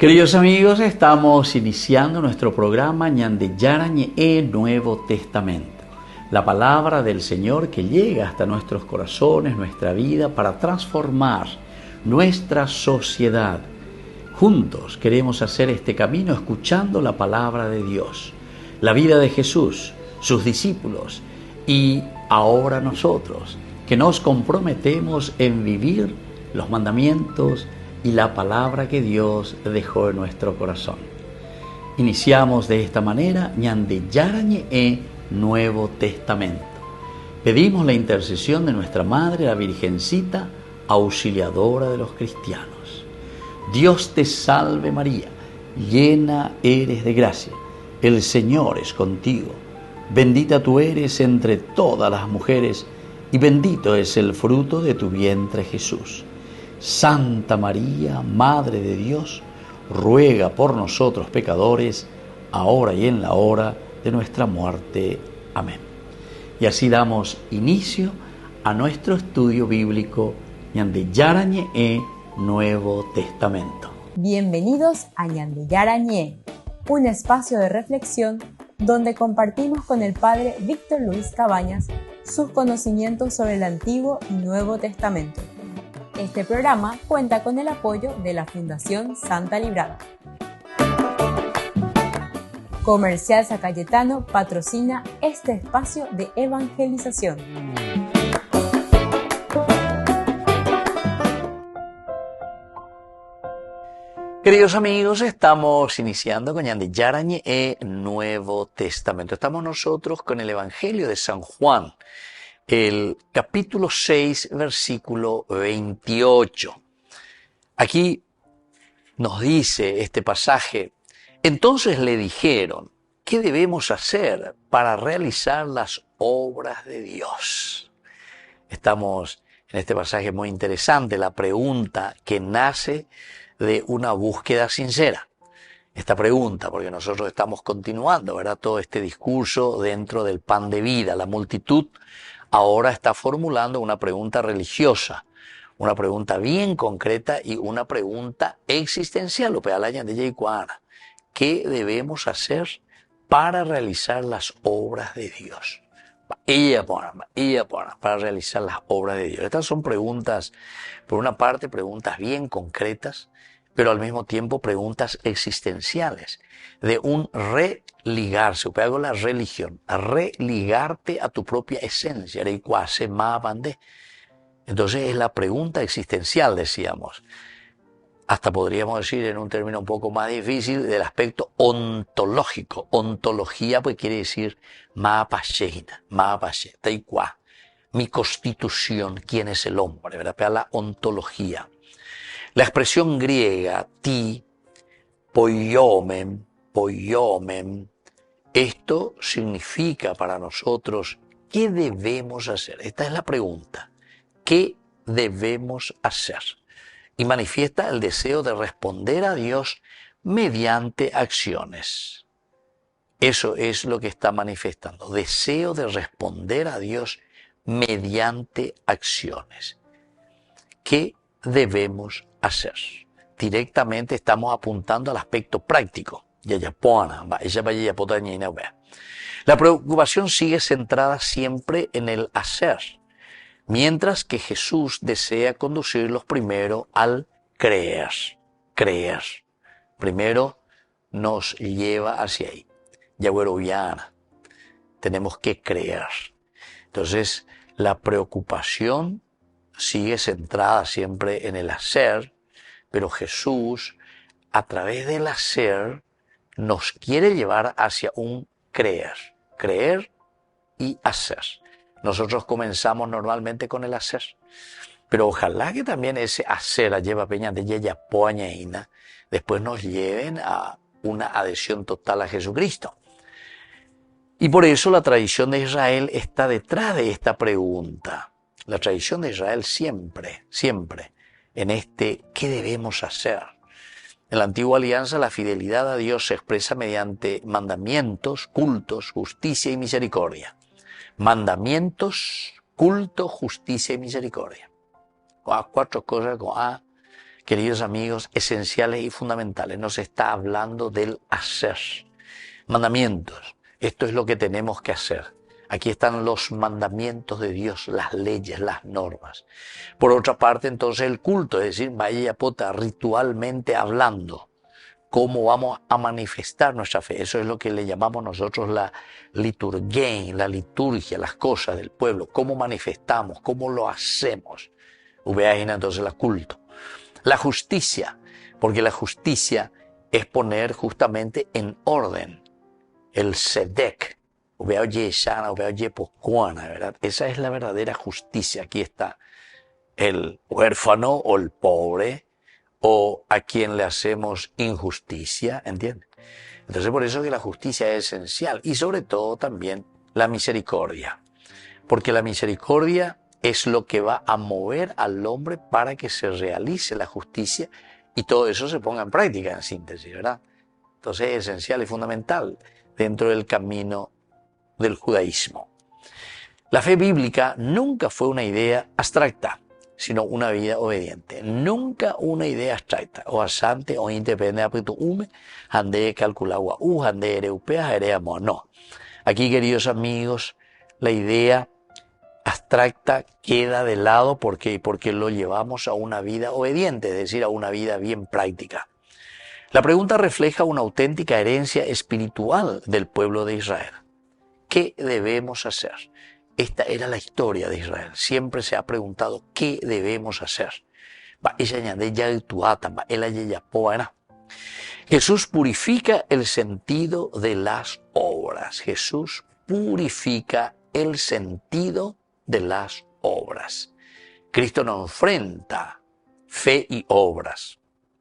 Queridos amigos, estamos iniciando nuestro programa Ñande Yarañe Nuevo Testamento. La palabra del Señor que llega hasta nuestros corazones, nuestra vida, para transformar nuestra sociedad. Juntos queremos hacer este camino escuchando la palabra de Dios, la vida de Jesús, sus discípulos y ahora nosotros, que nos comprometemos en vivir los mandamientos y la palabra que Dios dejó en nuestro corazón. Iniciamos de esta manera Ñande Yarañe Nuevo Testamento. Pedimos la intercesión de nuestra Madre, la Virgencita, auxiliadora de los cristianos. Dios te salve María, llena eres de gracia, el Señor es contigo. Bendita tú eres entre todas las mujeres y bendito es el fruto de tu vientre Jesús. Santa María, Madre de Dios, ruega por nosotros pecadores, ahora y en la hora de nuestra muerte. Amén. Y así damos inicio a nuestro estudio bíblico Ñande Yarañe Nuevo Testamento. Bienvenidos a Ñande Yarañe, un espacio de reflexión donde compartimos con el Padre Víctor Luis Cabañas sus conocimientos sobre el Antiguo y Nuevo Testamento. Este programa cuenta con el apoyo de la Fundación Santa Librada. Comercial San Cayetano patrocina este espacio de evangelización. Queridos amigos, estamos iniciando con Ñande Yarañe Nuevo Testamento. Estamos nosotros con el Evangelio de San Juan, el capítulo 6, versículo 28. Aquí nos dice este pasaje: entonces le dijeron, ¿qué debemos hacer para realizar las obras de Dios? Estamos en este pasaje muy interesante, la pregunta que nace de una búsqueda sincera. Esta pregunta, porque nosotros estamos continuando, ¿verdad?, todo este discurso dentro del pan de vida. La multitud ahora está formulando una pregunta religiosa, una pregunta bien concreta y una pregunta existencial. ¿Qué debemos hacer para realizar las obras de Dios? Para realizar las obras de Dios. Estas son preguntas, por una parte, preguntas bien concretas, pero al mismo tiempo preguntas existenciales, de un religarse, hago la religión, a religarte a tu propia esencia. Entonces es la pregunta existencial, decíamos. Hasta podríamos decir, en un término un poco más difícil, del aspecto ontológico. Ontología pues quiere decir mi constitución, quién es el hombre, ¿verdad? La ontología. La expresión griega ti, poiomen, esto significa para nosotros ¿qué debemos hacer? Esta es la pregunta. ¿Qué debemos hacer? Y manifiesta el deseo de responder a Dios mediante acciones. Eso es lo que está manifestando. Deseo de responder a Dios mediante acciones. ¿Qué debemos hacer? Directamente estamos apuntando al aspecto práctico. La preocupación sigue centrada siempre en el hacer, mientras que Jesús desea conducirlos primero al creer. Creer. Primero nos lleva hacia ahí. Tenemos que creer. Entonces, la preocupación sigue centrada siempre en el hacer, pero Jesús, a través del hacer, nos quiere llevar hacia un creer. Creer y hacer. Nosotros comenzamos normalmente con el hacer, pero ojalá que también ese hacer después nos lleven a una adhesión total a Jesucristo. Y por eso la tradición de Israel está detrás de esta pregunta. La tradición de Israel siempre, en este ¿qué debemos hacer? En la antigua alianza la fidelidad a Dios se expresa mediante mandamientos, cultos, justicia y misericordia. Mandamientos, culto, justicia y misericordia. Cuatro cosas queridos amigos, esenciales y fundamentales. Nos está hablando del hacer. Mandamientos. Esto es lo que tenemos que hacer. Aquí están los mandamientos de Dios, las leyes, las normas. Por otra parte, entonces, el culto, es decir, vaya pota, ritualmente hablando, cómo vamos a manifestar nuestra fe. Eso es lo que le llamamos nosotros la liturgia, las cosas del pueblo, cómo manifestamos, cómo lo hacemos. Entonces, el culto. La justicia, porque la justicia es poner justamente en orden el sedek. ¿Verdad? Esa es la verdadera justicia. Aquí está el huérfano o el pobre o a quien le hacemos injusticia, ¿entiendes? Entonces por eso que la justicia es esencial y sobre todo también la misericordia, porque la misericordia es lo que va a mover al hombre para que se realice la justicia y todo eso se ponga en práctica, en síntesis, ¿verdad? Entonces es esencial y fundamental dentro del camino del judaísmo. La fe bíblica nunca fue una idea abstracta, sino una vida obediente. Nunca una idea abstracta, o asante, o independiente, ande calculagua, ande ereupea, ereamo. No. Aquí, queridos amigos, la idea abstracta queda de lado porque lo llevamos a una vida obediente, es decir, a una vida bien práctica. La pregunta refleja una auténtica herencia espiritual del pueblo de Israel. ¿Qué debemos hacer? Esta era la historia de Israel. Siempre se ha preguntado qué debemos hacer. Jesús purifica el sentido de las obras. Jesús purifica el sentido de las obras. Cristo no enfrenta fe y obras.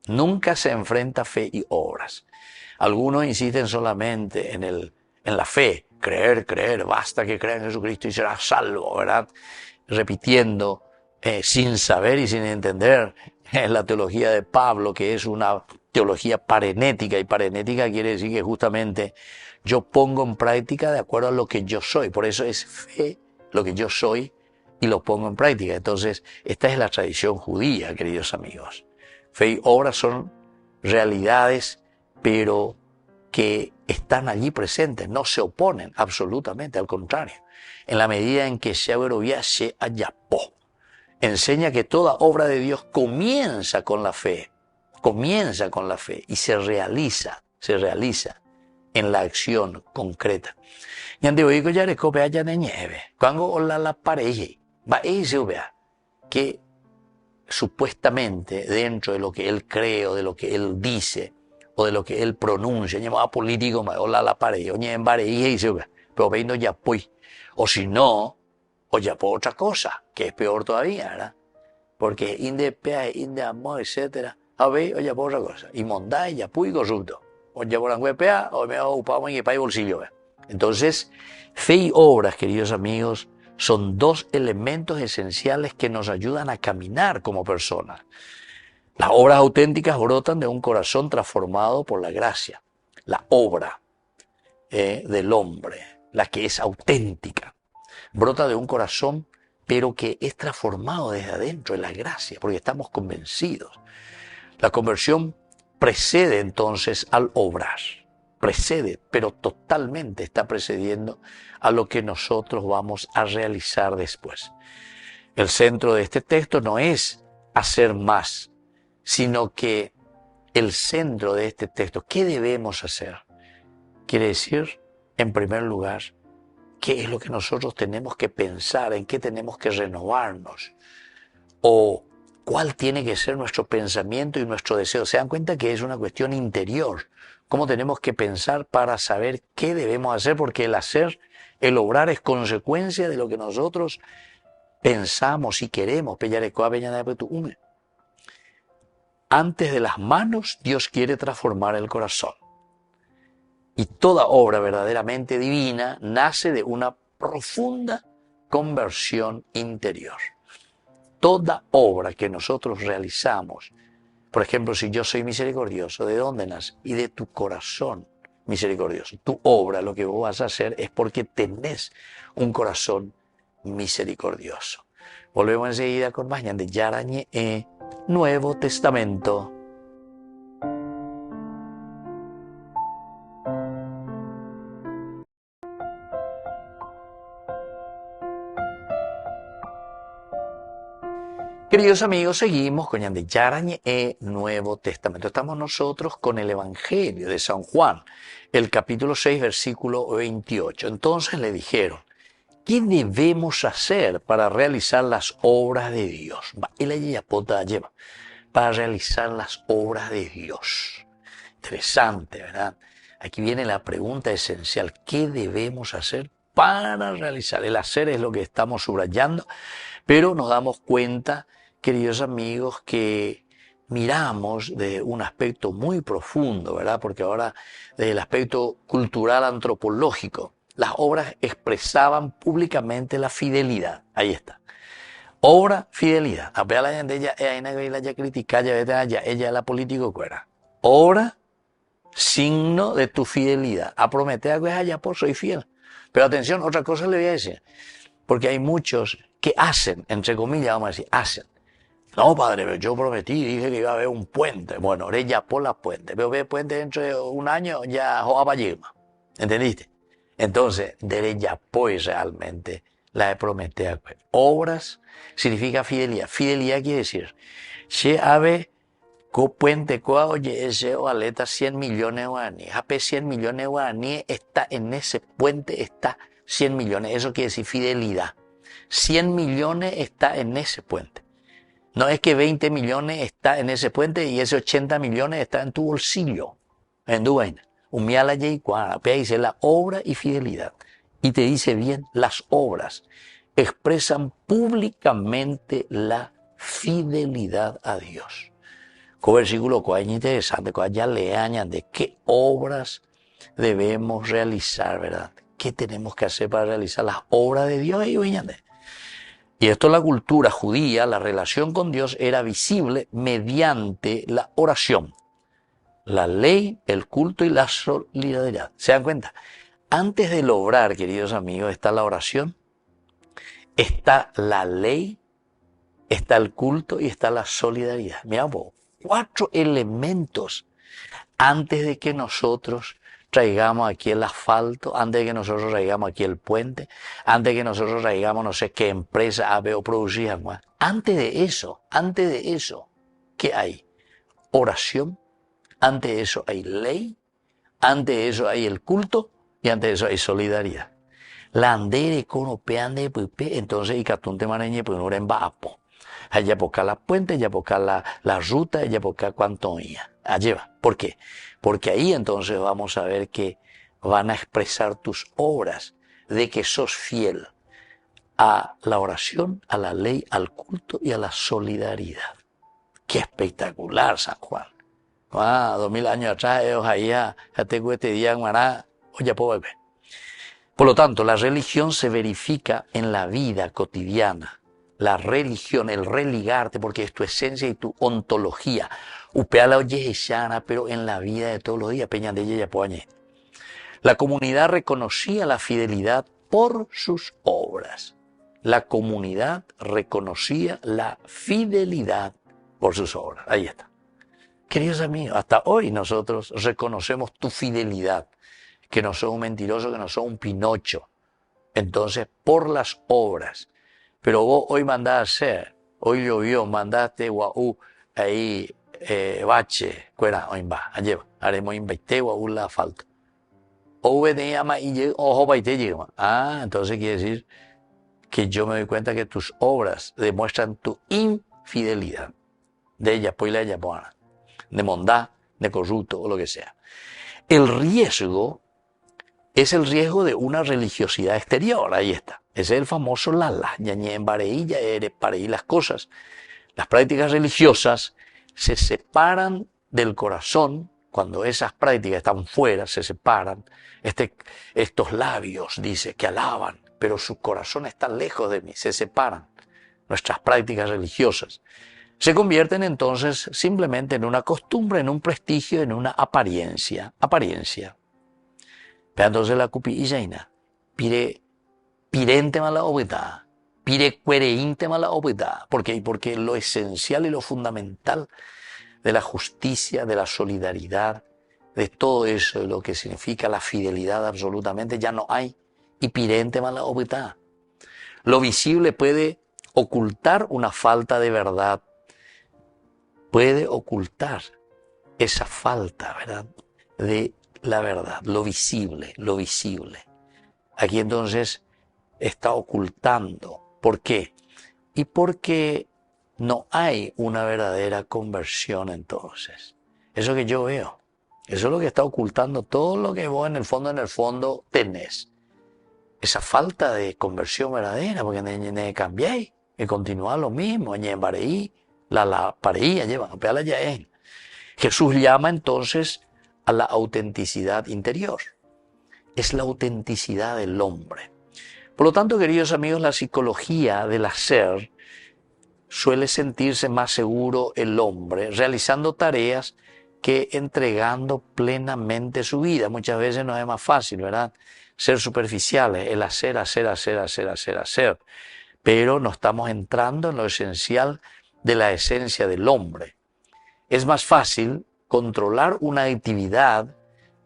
Nunca se enfrenta fe y obras. Algunos insisten solamente en la fe. Creer, basta que crea en Jesucristo y será salvo, ¿verdad? Repitiendo, sin saber y sin entender la teología de Pablo, que es una teología parenética, y parenética quiere decir que justamente yo pongo en práctica de acuerdo a lo que yo soy. Por eso es fe, lo que yo soy, y lo pongo en práctica. Entonces, esta es la tradición judía, queridos amigos. Fe y obras son realidades, pero que están allí presentes, no se oponen absolutamente, al contrario. En la medida en que se ayapó, enseña que toda obra de Dios comienza con la fe y se realiza en la acción concreta. Cuando la pareja va a que supuestamente dentro de lo que él cree o de lo que él dice o de lo que él pronuncia, llamaba político, o la pareja, pero vendo ya pues, o si no, o ya por otra cosa, que es peor todavía, ¿verdad? Porque amor, etcétera, a ver, o ya por otra cosa, y mondá, ya pues, corrupto, o ya por anguepea, o me ha ocupado en el país bolsillo, ¿verdad? Entonces, fe y obras, queridos amigos, son dos elementos esenciales que nos ayudan a caminar como personas. Las obras auténticas brotan de un corazón transformado por la gracia. La obra del hombre, la que es auténtica, brota de un corazón, pero que es transformado desde adentro, en la gracia, porque estamos convencidos. La conversión precede entonces al obrar. Precede, pero totalmente está precediendo a lo que nosotros vamos a realizar después. El centro de este texto no es hacer más, sino que el centro de este texto, ¿qué debemos hacer? Quiere decir, en primer lugar, ¿qué es lo que nosotros tenemos que pensar? ¿En qué tenemos que renovarnos? ¿O cuál tiene que ser nuestro pensamiento y nuestro deseo? Se dan cuenta que es una cuestión interior. ¿Cómo tenemos que pensar para saber qué debemos hacer? Porque el hacer, el obrar es consecuencia de lo que nosotros pensamos y queremos. Antes de las manos, Dios quiere transformar el corazón. Y toda obra verdaderamente divina nace de una profunda conversión interior. Toda obra que nosotros realizamos, por ejemplo, si yo soy misericordioso, ¿de dónde nace? Y de tu corazón misericordioso. Tu obra, lo que vos vas a hacer es porque tenés un corazón misericordioso. Volvemos enseguida con más ñande Yarañe Nuevo Testamento. Queridos amigos, seguimos con Ñande Yarañe Nuevo Testamento. Estamos nosotros con el Evangelio de San Juan, el capítulo 6, versículo 28. Entonces le dijeron, ¿qué debemos hacer para realizar las obras de Dios? Para realizar las obras de Dios. Interesante, ¿verdad? Aquí viene la pregunta esencial. ¿Qué debemos hacer para realizar? El hacer es lo que estamos subrayando, pero nos damos cuenta, queridos amigos, que miramos de un aspecto muy profundo, ¿verdad? Porque ahora, desde el aspecto cultural antropológico, las obras expresaban públicamente la fidelidad. Ahí está. Obra, fidelidad. A la gente ella ya critica, ella es la política fuera. Obra, signo de tu fidelidad. A prometer que allá por soy fiel. Pero atención, otra cosa le voy a decir. Porque hay muchos que hacen, entre comillas, vamos a decir, hacen. No, padre, pero yo prometí, dije que iba a haber un puente. Bueno, ahora ya por la puente. Pero ve puente dentro de un año, ya joaba yema. ¿Entendiste? Entonces, debe ya pues realmente la de prometer. Obras significa fidelidad. Fidelidad quiere decir, si ave co puente co oye ese o aleta 100 millones de guaraníes. AP 100 millones de guaraníes está en ese puente, está 100 millones. Eso quiere decir fidelidad. 100 millones está en ese puente. No es que 20 millones está en ese puente y ese 80 millones está en tu bolsillo, en tu vaina. Umiala y cuara, dice la obra y fidelidad. Y te dice bien, las obras expresan públicamente la fidelidad a Dios. Con versículo es interesante, ya le añade qué obras debemos realizar, ¿verdad? ¿Qué tenemos que hacer para realizar las obras de Dios? Y esto en la cultura judía, la relación con Dios era visible mediante la oración, la ley, el culto y la solidaridad. ¿Se dan cuenta? Antes del obrar, queridos amigos, está la oración, está la ley, está el culto y está la solidaridad. Mira vos, 4 elementos antes de que nosotros traigamos aquí el asfalto, antes de que nosotros traigamos aquí el puente, antes de que nosotros traigamos no sé qué empresa o producir. Antes de eso, ¿qué hay? Oración, antes de eso hay ley, antes de eso hay el culto y antes de eso hay solidaridad. La andere conopeande pupe, entonces y catunte mareñe pues no era en baapo. Allá poca la puente, allá poca la ruta, allá poca cuanto ia. Allá va. ¿Por qué? Porque ahí entonces vamos a ver que van a expresar tus obras de que sos fiel a la oración, a la ley, al culto y a la solidaridad. ¡Qué espectacular, San Juan! 2000 años atrás, ellos ahí ya tengo este día, oye, puedo ver. Por lo tanto, la religión se verifica en la vida cotidiana. La religión, el religarte, porque es tu esencia y tu ontología. Upea la oye pero en la vida de todos los días, peña de ella ya poñe. La comunidad reconocía la fidelidad por sus obras. La comunidad reconocía la fidelidad por sus obras. Ahí está. Queridos amigos, hasta hoy nosotros reconocemos tu fidelidad, que no sos un mentiroso, que no sos un pinocho. Entonces, por las obras. Pero vos hoy mandás a hacer, hoy llovió, mandaste guau ahí bache, cuera, hoy va, allá haremos invaite guau la falta. O venía más y ojo baite llega. Entonces quiere decir que yo me doy cuenta que tus obras demuestran tu infidelidad. De ella, pues la ella, de mondá, de corrupto o lo que sea. El riesgo es el riesgo de una religiosidad exterior, ahí está. Ese es el famoso lala, yañé en bareilla, pareí las cosas. Las prácticas religiosas se separan del corazón, cuando esas prácticas están fuera, se separan. Estos labios, dice, que alaban, pero su corazón está lejos de mí, se separan. Nuestras prácticas religiosas se convierten entonces simplemente en una costumbre, en un prestigio, en una apariencia. Pero entonces la cupi y jaina, pirente mala obita, Pire cuereinte mala opita. ¿Por qué? Porque lo esencial y lo fundamental de la justicia, de la solidaridad, de todo eso, de lo que significa la fidelidad absolutamente, ya no hay. Y pirente mala opita. Lo visible puede ocultar una falta de verdad, puede ocultar esa falta, ¿verdad?, de la verdad, lo visible, lo visible. Aquí entonces está ocultando. ¿Por qué? Y porque no hay una verdadera conversión entonces. Eso que yo veo, eso es lo que está ocultando todo lo que vos en el fondo tenés. Esa falta de conversión verdadera, porque no cambiáis, y continúa lo mismo, la pareí, llevan, la ya es. Jesús llama entonces a la autenticidad interior. Es la autenticidad del hombre. Por lo tanto, queridos amigos, la psicología del hacer suele sentirse más seguro el hombre realizando tareas que entregando plenamente su vida. Muchas veces no es más fácil, ¿verdad?, ser superficiales, el hacer. Pero no estamos entrando en lo esencial de la esencia del hombre. Es más fácil controlar una actividad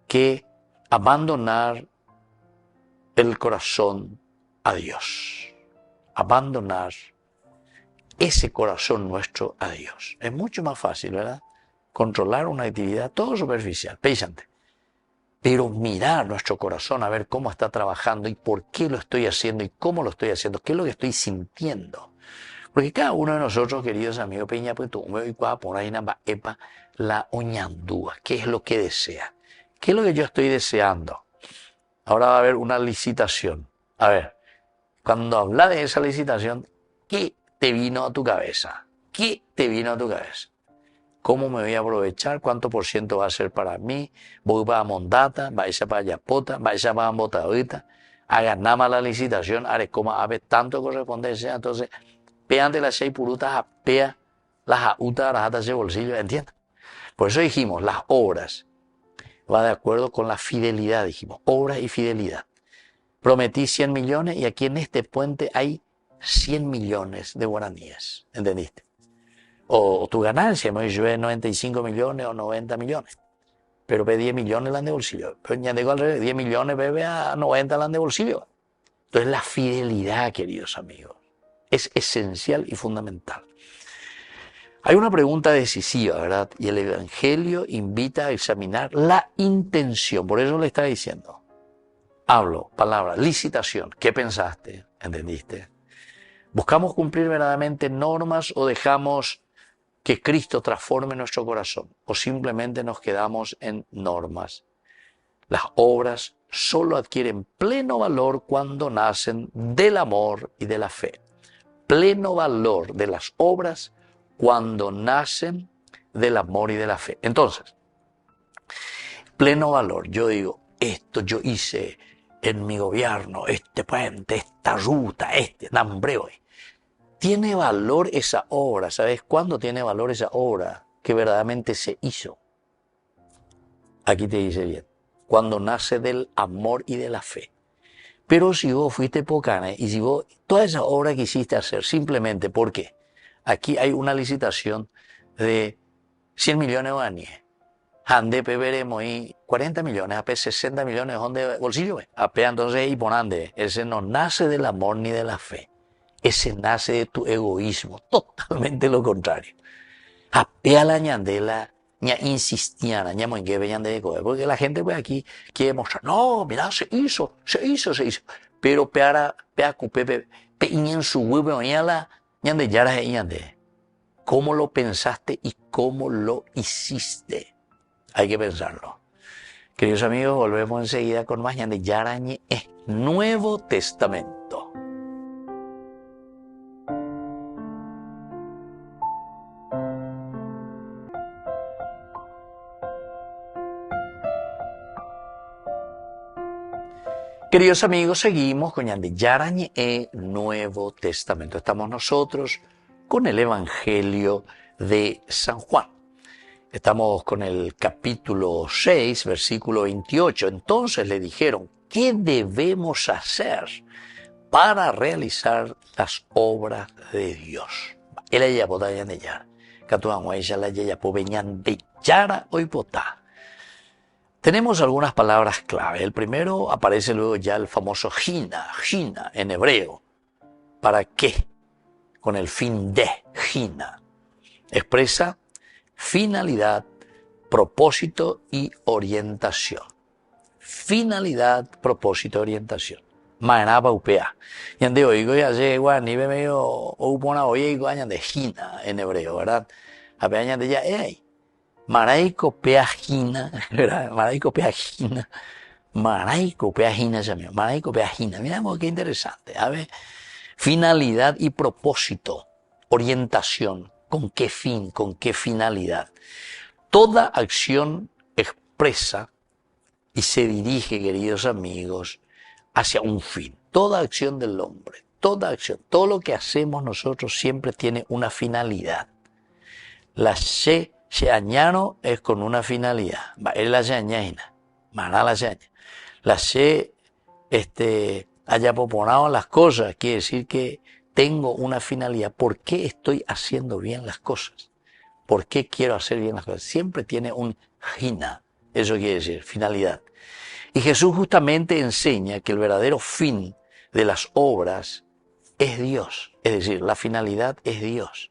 que abandonar el corazón a Dios. Abandonar ese corazón nuestro a Dios. Es mucho más fácil, ¿verdad?, controlar una actividad todo superficial, pensante. Pero mirar nuestro corazón a ver cómo está trabajando y por qué lo estoy haciendo y cómo lo estoy haciendo, qué es lo que estoy sintiendo. Porque cada uno de nosotros, queridos amigos, peña, pues tú me voy a poner ahí la oñandúa, qué es lo que desea, qué es lo que yo estoy deseando. Ahora va a haber una licitación. A ver, cuando habla de esa licitación, ¿qué te vino a tu cabeza? ¿Qué te vino a tu cabeza? ¿Cómo me voy a aprovechar? ¿Cuánto por ciento va a ser para mí? ¿Voy para Mondata? ¿Va a ir para Yapota? ¿Va a ir para Botadita? A ganar más la licitación, haré como a ver tanto correspondencia. Entonces, peante las 6 purutas a pea las autas rajatas de bolsillo, ¿entiendes? Por eso dijimos, las obras, va de acuerdo con la fidelidad, dijimos, obras y fidelidad. Prometí 100 millones y aquí en este puente hay 100 millones de guaraníes, ¿entendiste? O tu ganancia, me llevé 95 millones o 90 millones. Pero ve 10 millones la de bolsillo. Pero ya digo al revés, 10 millones bebe a 90 la de bolsillo. Entonces la fidelidad, queridos amigos, es esencial y fundamental. Hay una pregunta decisiva, ¿verdad? Y el Evangelio invita a examinar la intención. Por eso le está diciendo. Hablo, palabra, licitación. ¿Qué pensaste? ¿Entendiste? ¿Buscamos cumplir verdaderamente normas o dejamos que Cristo transforme nuestro corazón? ¿O simplemente nos quedamos en normas? Las obras solo adquieren pleno valor cuando nacen del amor y de la fe. Pleno valor de las obras cuando nacen del amor y de la fe. Entonces, pleno valor, yo digo, esto yo hice en mi gobierno, este puente, esta ruta, nombre hoy. Tiene valor esa obra, ¿sabes cuándo tiene valor esa obra? Que verdaderamente se hizo. Aquí te dice bien, cuando nace del amor y de la fe. Pero si vos fuiste pocana y si vos, toda esa obra que hiciste hacer, simplemente, ¿por qué? Aquí hay una licitación de 100 millones de guaraníes. Ande veremos y 40 millones, AP 60 millones de bolsillo. AP entonces y ponande, ese no nace del amor ni de la fe. Ese nace de tu egoísmo, totalmente lo contrario. Apea la ñandela, ña insistiana, ña moingue de porque la gente pues aquí quiere mostrar, no, mira, se hizo. Pero peara, pe en su huevo, ñala, ñande yara ñande. ¿Cómo lo pensaste y cómo lo hiciste? Hay que pensarlo. Queridos amigos, volvemos enseguida con más ñande yarañe, es Nuevo Testamento. Queridos amigos, seguimos con Ñande Yarañe Nuevo Testamento. Estamos nosotros con el Evangelio de San Juan. Estamos con el capítulo 6, versículo 28. Entonces le dijeron, ¿qué debemos hacer para realizar las obras de Dios. Ella ya podía ñandeyar. Catuangua ella la ya podía ñandeyar hoy potá. Tenemos algunas palabras clave. El primero aparece luego ya el famoso Hina en hebreo. ¿Para qué? Con el fin de Hina. Expresa finalidad, propósito y orientación. Finalidad, propósito, orientación. Maenapa upea. Yande oigo ya llegua ni ve medio upona oigo añan de Hina en hebreo, ¿verdad? Apea añan de ya Maraico peajina, ¿verdad? Maraico peajina. Maraico peajina, llame. Maraico peajina. Mira qué interesante. A ver, finalidad y propósito, orientación. ¿Con qué fin? ¿Con qué finalidad? Toda acción expresa y se dirige, queridos amigos, hacia un fin. Toda acción del hombre, toda acción, todo lo que hacemos nosotros siempre tiene una finalidad. La se añano es con una finalidad. Él la se añaina, maná la se añana. La se haya proponado las cosas, quiere decir que tengo una finalidad. ¿Por qué estoy haciendo bien las cosas? ¿Por qué quiero hacer bien las cosas? Siempre tiene un hina, eso quiere decir, finalidad. Y Jesús justamente enseña que el verdadero fin de las obras es Dios. Es decir, la finalidad es Dios,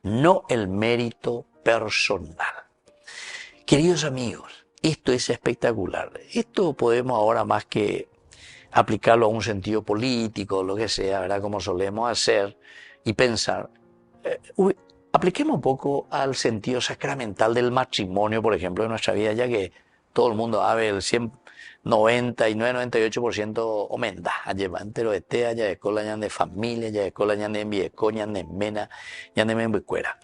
no el mérito personal. Queridos amigos, esto es espectacular. Esto podemos ahora más que aplicarlo a un sentido político, lo que sea, ¿verdad? Como solemos hacer y pensar. Apliquemos un poco al sentido sacramental del matrimonio, por ejemplo, en nuestra vida, ya que todo el mundo sabe el 99-98% omenda, pero ya de cola, ya de familia, ya de cola, ya de viejo, ya de mena, ya de membucuera.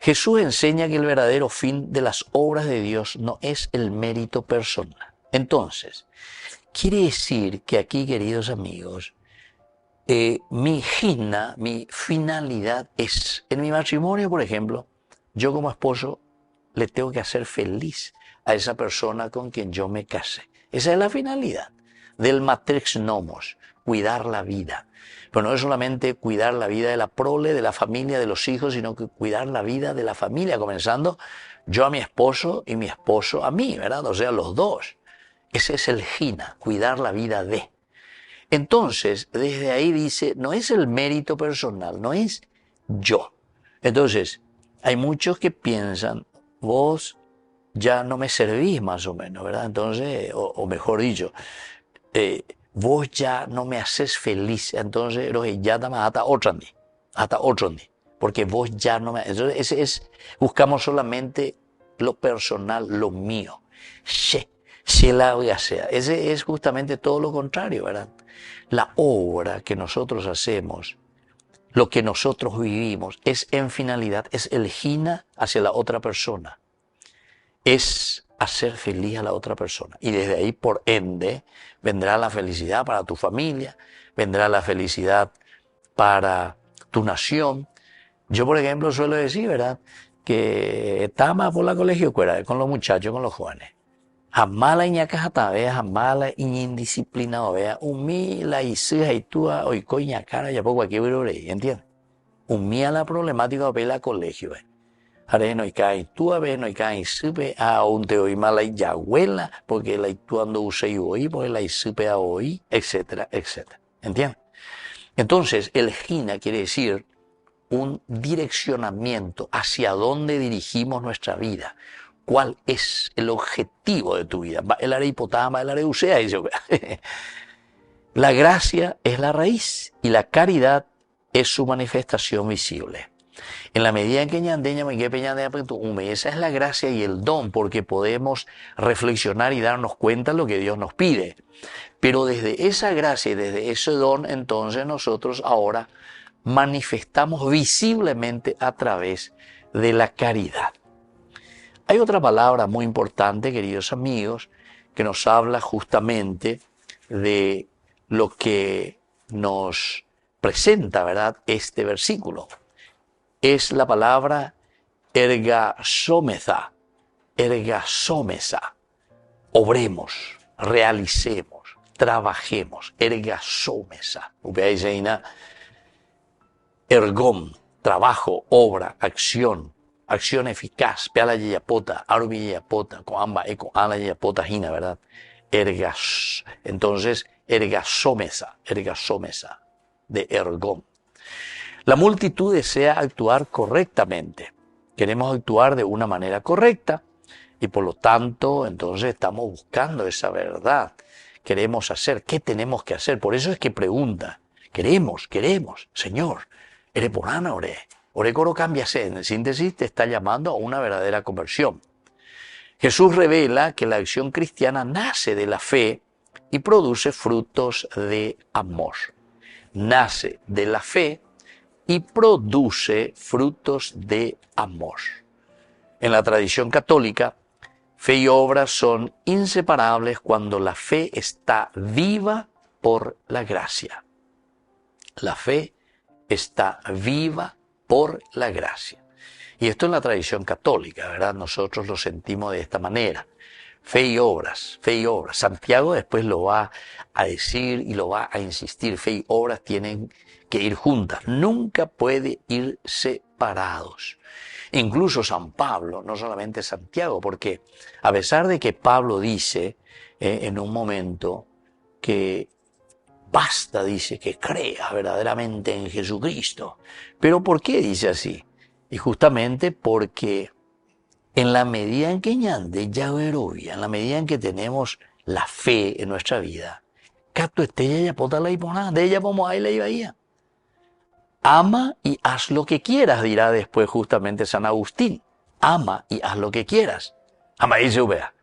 Jesús enseña que el verdadero fin de las obras de Dios no es el mérito personal. Entonces, quiere decir que aquí, queridos amigos, mi finalidad es, en mi matrimonio, por ejemplo, yo como esposo le tengo que hacer feliz a esa persona con quien yo me casé. Esa es la finalidad del matrix nomos, cuidar la vida. Pero no es solamente cuidar la vida de la prole, de la familia, de los hijos, sino que cuidar la vida de la familia, comenzando yo a mi esposo y mi esposo a mí, ¿verdad? O sea, los dos. Ese es el Hina, cuidar la vida de. Entonces, desde ahí dice, no es el mérito personal, no es yo. Entonces, hay muchos que piensan, vos ya no me servís más o menos, ¿verdad? Entonces, o mejor dicho, vos ya no me haces feliz, entonces ya hasta otro día, porque vos ya no me... Entonces, buscamos solamente lo personal, lo mío. Si la voy a hacer. Ese es justamente todo lo contrario, ¿verdad? La obra que nosotros hacemos, lo que nosotros vivimos, es en finalidad, es el hina hacia la otra persona. Es hacer feliz a la otra persona. Y desde ahí, por ende, vendrá la felicidad para tu familia, vendrá la felicidad para tu nación. Yo, por ejemplo, suelo decir, ¿verdad?, que estamos por la colegio con los muchachos, con los jóvenes. Jamás la iñaca jatabea, jamás la indisciplinada vea, la isija y tú hoy coña cara ya poco aquí virore, ¿entiendes? Umía la problemática de la colegio, Ahora no hay cae tú a ver, no hay cae supe a un te oí mala y abuela, porque la tú ando usé hoy, porque la supe a hoy, etcétera, etcétera. ¿Entiendes? Entonces, el Hina quiere decir un direccionamiento hacia dónde dirigimos nuestra vida. ¿Cuál es el objetivo de tu vida? El área hipotálamo, el área usea, dice. La gracia es la raíz y la caridad es su manifestación visible. En la medida en que esa es la gracia y el don, porque podemos reflexionar y darnos cuenta de lo que Dios nos pide. Pero desde esa gracia y desde ese don, entonces nosotros ahora manifestamos visiblemente a través de la caridad. Hay otra palabra muy importante, queridos amigos, que nos habla justamente de lo que nos presenta, ¿verdad?, este versículo. Es la palabra ergasómesa. Obremos, realicemos, trabajemos. Ergasomesa. Ergom, trabajo, obra, acción eficaz. Peala yeyapota, arubi yeyapota, coamba, eco, ala yeyapota, hina, ¿verdad? Entonces, ergasomesa, de ergom. La multitud desea actuar correctamente. Queremos actuar de una manera correcta y por lo tanto, entonces estamos buscando esa verdad. Queremos hacer, ¿qué tenemos que hacer? Por eso es que pregunta, queremos, Señor, ¿eres porana oré? Oré coro cámbiase. En síntesis, te está llamando a una verdadera conversión. Jesús revela que la acción cristiana nace de la fe y produce frutos de amor. Nace de la fe y produce frutos de amor. En la tradición católica, fe y obra son inseparables cuando la fe está viva por la gracia. La fe está viva por la gracia. Y esto en la tradición católica, ¿verdad? Nosotros lo sentimos de esta manera. Fe y obras, fe y obras. Santiago después lo va a decir y lo va a insistir. Fe y obras tienen que ir juntas. Nunca puede ir separados. Incluso San Pablo, no solamente Santiago, porque a pesar de que Pablo dice en un momento que basta, dice, que crea verdaderamente en Jesucristo. ¿Pero por qué dice así? Y justamente porque en la medida en que ñande yaverovia, en la medida en que tenemos la fe en nuestra vida, cato estella ya pota la hipona, de ella como hay la iba. Ama y haz lo que quieras, dirá después justamente San Agustín. Ama y haz lo que quieras. Ama y se vea.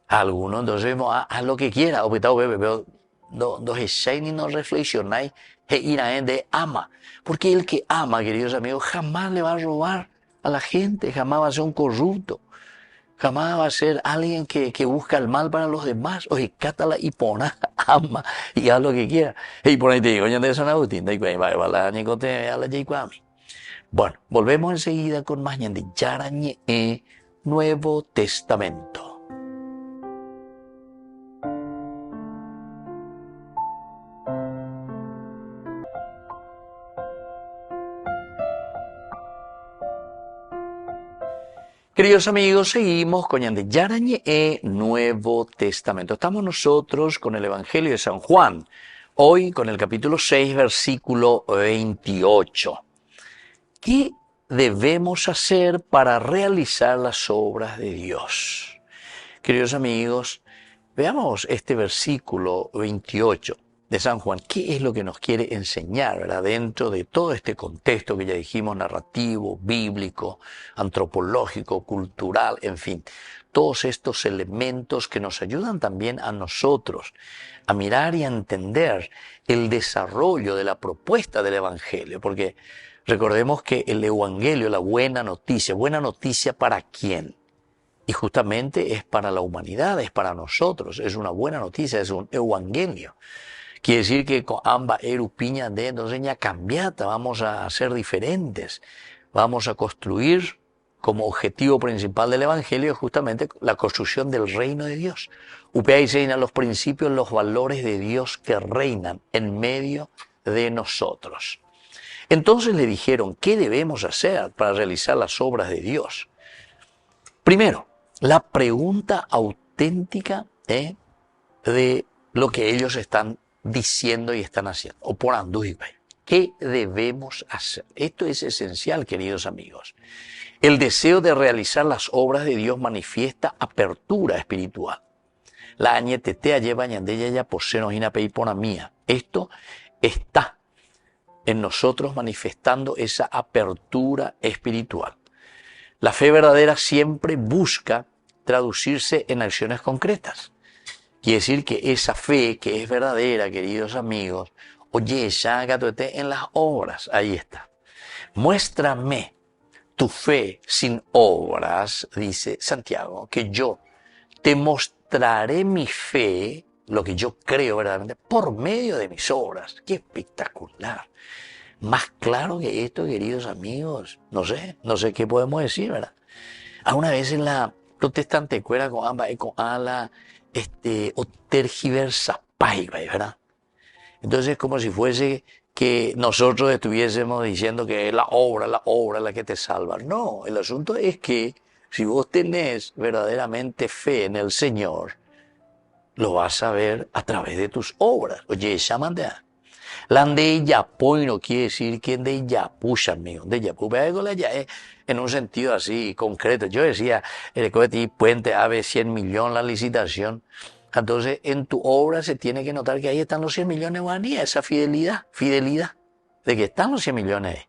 Algunos entonces haz lo que quieras, o pero no reflexionáis de ama. Porque el que ama, queridos amigos, jamás le va a robar a la gente, jamás va a ser un corrupto, jamás va a ser alguien que busca el mal para los demás. Oye, cátala y pona, ama y haz lo que quiera. Y por ahí te digo, de San Agustín, bueno, volvemos enseguida con más de Yarañe Nuevo Testamento. Queridos amigos, seguimos con Yarañe Nuevo Testamento. Estamos nosotros con el Evangelio de San Juan, hoy con el capítulo 6, versículo 28. ¿Qué debemos hacer para realizar las obras de Dios? Queridos amigos, veamos este versículo 28 de San Juan. ¿Qué es lo que nos quiere enseñar, ¿verdad? Dentro de todo este contexto que ya dijimos, narrativo, bíblico, antropológico, cultural, en fin, todos estos elementos que nos ayudan también a nosotros a mirar y a entender el desarrollo de la propuesta del Evangelio, porque recordemos que el Evangelio, la buena noticia ¿para quién? Y justamente es para la humanidad, es para nosotros, es una buena noticia, es un Evangelio. Quiere decir que con ambas erupiñas de entonces cambiata, vamos a ser diferentes, vamos a construir como objetivo principal del Evangelio justamente la construcción del reino de Dios. Upea y seina los principios, los valores de Dios que reinan en medio de nosotros. Entonces le dijeron, ¿qué debemos hacer para realizar las obras de Dios? Primero, la pregunta auténtica de lo que ellos están diciendo y están haciendo. O por anduipe. ¿Qué debemos hacer? Esto es esencial, queridos amigos. El deseo de realizar las obras de Dios manifiesta apertura espiritual. La añetetea lleva ñandeya ya posenos inapei mía. Esto está en nosotros manifestando esa apertura espiritual. La fe verdadera siempre busca traducirse en acciones concretas. Quiere decir que esa fe que es verdadera, queridos amigos, oye, ya gatote en las obras, ahí está. Muéstrame tu fe sin obras, dice Santiago, que yo te mostraré mi fe, lo que yo creo verdaderamente, por medio de mis obras. ¡Qué espectacular! Más claro que esto, queridos amigos, no sé qué podemos decir, ¿verdad? Alguna vez en la protestante cuera con ambas con ala o tergiversa págico ahí, ¿verdad? Entonces es como si fuese que nosotros estuviésemos diciendo que es la obra la que te salva. No, el asunto es que si vos tenés verdaderamente fe en el Señor, lo vas a ver a través de tus obras. Oye, llaman de la de Yapoi no quiere decir que de Yapucha, amigo. De Yapu, en un sentido así concreto. Yo decía, el cohete puente ave 100 millones la licitación. Entonces, en tu obra se tiene que notar que ahí están los 100 millones de guaraníes, esa fidelidad, de que están los 100 millones.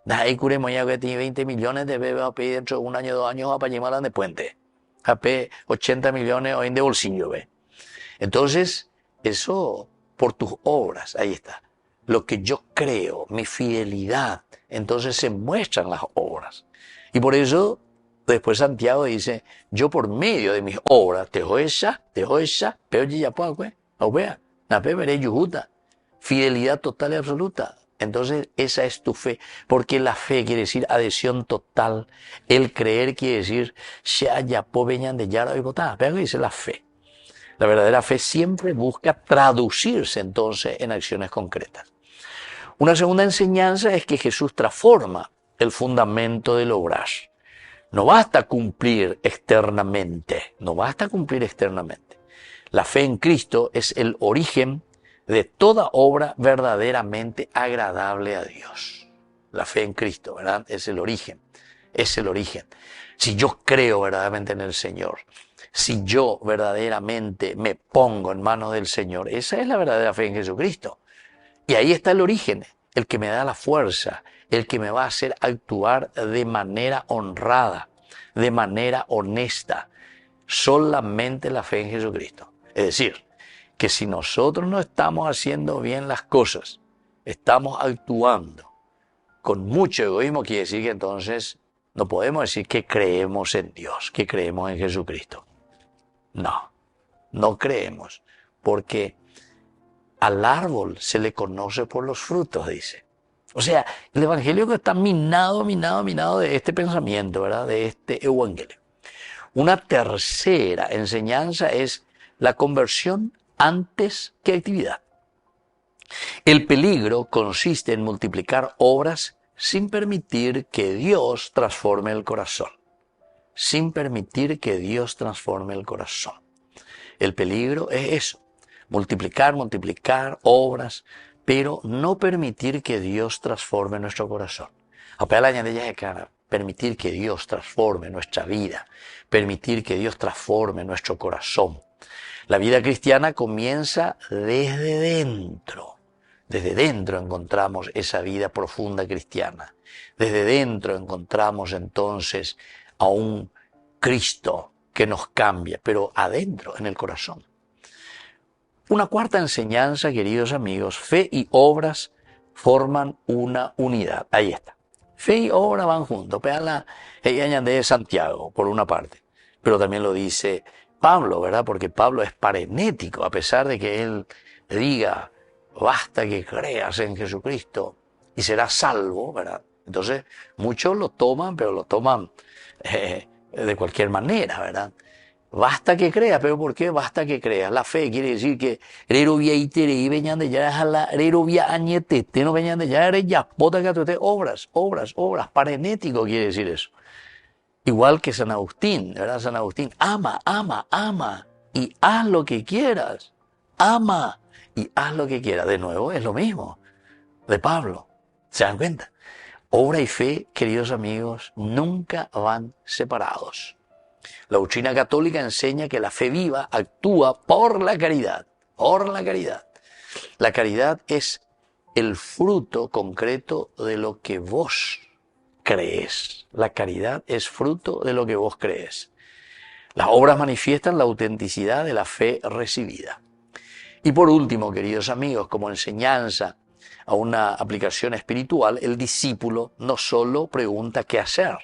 Ahí curemos ya que tiene 20 millones de bebés a pedir dentro de un año, 2 años a Pañimalan de puente. A 80 millones hoy en de bolsillo, ve. Entonces, eso por tus obras, ahí está. Lo que yo creo, mi fidelidad, entonces se muestran las obras. Y por eso, después Santiago dice, yo por medio de mis obras, pero ya veré yujuta. Fidelidad total y absoluta. Entonces, esa es tu fe. Porque la fe quiere decir adhesión total. El creer quiere decir, pero dice la fe. La verdadera fe siempre busca traducirse entonces en acciones concretas. Una segunda enseñanza es que Jesús transforma el fundamento del obrar. No basta cumplir externamente, La fe en Cristo es el origen de toda obra verdaderamente agradable a Dios. La fe en Cristo, ¿verdad? Es el origen. Si yo creo verdaderamente en el Señor, si yo verdaderamente me pongo en manos del Señor, esa es la verdadera fe en Jesucristo. Y ahí está el origen, el que me da la fuerza, el que me va a hacer actuar de manera honrada, de manera honesta. Solamente la fe en Jesucristo. Es decir, que si nosotros no estamos haciendo bien las cosas, estamos actuando con mucho egoísmo, quiere decir que entonces no podemos decir que creemos en Dios, que creemos en Jesucristo. No creemos, porque al árbol se le conoce por los frutos, dice. O sea, el evangelio que está minado de este pensamiento, ¿verdad? De este evangelio. Una tercera enseñanza es la conversión antes que actividad. El peligro consiste en multiplicar obras sin permitir que Dios transforme el corazón. El peligro es eso, multiplicar obras, pero no permitir que Dios transforme nuestro corazón. Permitir que Dios transforme nuestra vida, permitir que Dios transforme nuestro corazón. La vida cristiana comienza desde dentro. Desde dentro encontramos esa vida profunda cristiana. Desde dentro encontramos entonces a un Cristo que nos cambia, pero adentro, en el corazón. Una cuarta enseñanza, queridos amigos, fe y obras forman una unidad. Ahí está. Fe y obra van juntos. Vean de Santiago, por una parte. Pero también lo dice Pablo, ¿verdad? Porque Pablo es parenético, a pesar de que él diga, basta que creas en Jesucristo y serás salvo, ¿verdad? Entonces, muchos lo toman, pero lo toman de cualquier manera, ¿verdad? Basta que creas, pero ¿por qué basta que creas? La fe quiere decir que obras, parenético quiere decir eso. Igual que San Agustín, ¿verdad? San Agustín, ama, y haz lo que quieras. Ama y haz lo que quieras. De nuevo, es lo mismo de Pablo. ¿Se dan cuenta? Obra y fe, queridos amigos, nunca van separados. La doctrina católica enseña que la fe viva actúa por la caridad. La caridad es el fruto concreto de lo que vos crees. La caridad es fruto de lo que vos crees. Las obras manifiestan la autenticidad de la fe recibida. Y por último, queridos amigos, como enseñanza a una aplicación espiritual, el discípulo no solo pregunta qué hacer,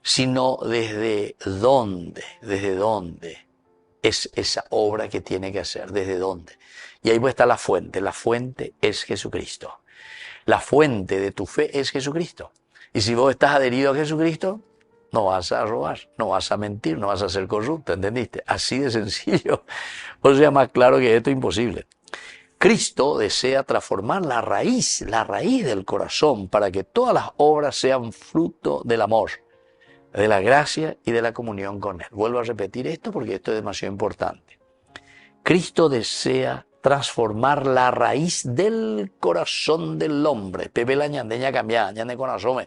sino desde dónde es esa obra que tiene que hacer, desde dónde. Y ahí está la fuente es Jesucristo. La fuente de tu fe es Jesucristo. Y si vos estás adherido a Jesucristo, no vas a robar, no vas a mentir, no vas a ser corrupto, ¿entendiste? Así de sencillo. O sea, más claro que esto, imposible. Cristo desea transformar la raíz del corazón para que todas las obras sean fruto del amor, de la gracia y de la comunión con Él. Vuelvo a repetir esto porque esto es demasiado importante. Cristo desea transformar la raíz del corazón del hombre. Pepe la ñandeña cambiada, ñande corazón.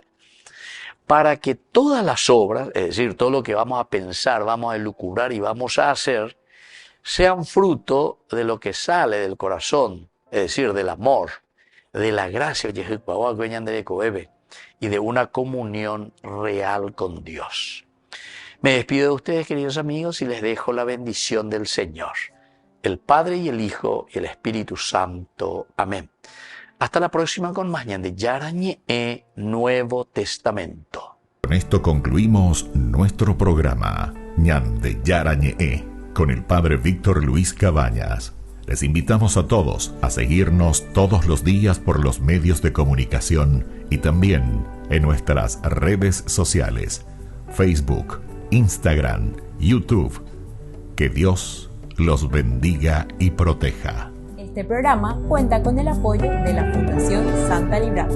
Para que todas las obras, es decir, todo lo que vamos a pensar, vamos a elucubrar y vamos a hacer, sean fruto de lo que sale del corazón, es decir, del amor, de la gracia y de una comunión real con Dios. Me despido de ustedes, queridos amigos, y les dejo la bendición del Señor, el Padre y el Hijo y el Espíritu Santo. Amén. Hasta la próxima con más Ñande Yarañe Nuevo Testamento. Con esto concluimos nuestro programa Ñande Yarañe con el Padre Víctor Luis Cabañas. Les invitamos a todos a seguirnos todos los días por los medios de comunicación y también en nuestras redes sociales, Facebook, Instagram, YouTube. Que Dios los bendiga y proteja. Este programa cuenta con el apoyo de la Fundación Santa Librada.